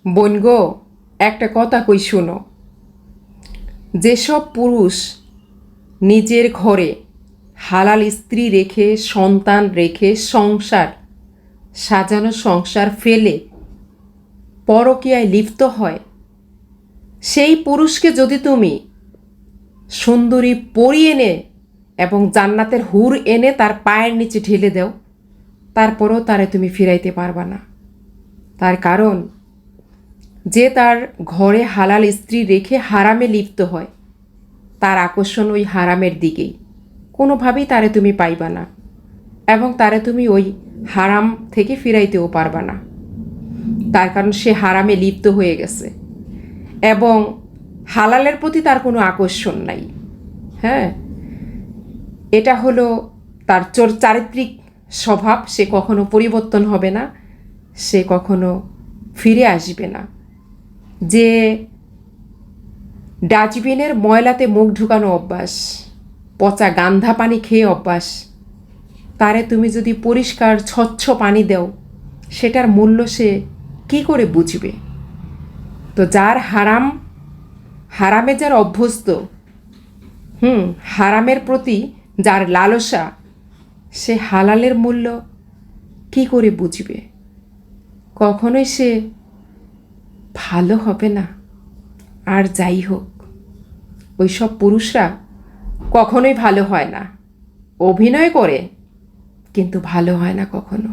বোন গো, একটা কথা কই শোনো। যেসব পুরুষ নিজের ঘরে হালাল স্ত্রী রেখে, সন্তান রেখে, সংসার সাজানো সংসার ফেলে পরকীয়ায় লিপ্ত হয়, সেই পুরুষকে যদি তুমি সুন্দরী পরী এনে এবং জান্নাতের হুর এনে তার পায়ের নিচে ঢেলে দাও, তারপরেও তারে তুমি ফিরাইতে পারবা না। তার কারণ, যে তার ঘরে হালাল স্ত্রী রেখে হারামে লিপ্ত হয়, তার আকর্ষণ ওই হারামের দিকেই। কোনোভাবেই তারে তুমি পাইবা না এবং তারে তুমি ওই হারাম থেকে ফিরাইতেও পারবা না। তার কারণ সে হারামে লিপ্ত হয়ে গেছে এবং হালালের প্রতি তার কোনো আকর্ষণ নাই। হ্যাঁ, এটা হলো তার চারিত্রিক স্বভাব। সে কখনো পরিবর্তন হবে না, সে কখনো ফিরে আসবে না। যে ডাস্টবিনের ময়লাতে মুখ ঢুকানো অভ্যাস, পচা গান্ধা পানি খেয়ে অভ্যাস, তারে তুমি যদি পরিষ্কার স্বচ্ছ পানি দাও, সেটার মূল্য সে কী করে বুঝবে? তো যার হারামে যার অভ্যস্ত, হারামের প্রতি যার লালসা, সে হালালের মূল্য কী করে বুঝবে? কখনোই সে ভালো হবে না। আর যাই হোক, ওইসব পুরুষরা কখনোই ভালো হয় না। অভিনয় করে, কিন্তু ভালো হয় না কখনো।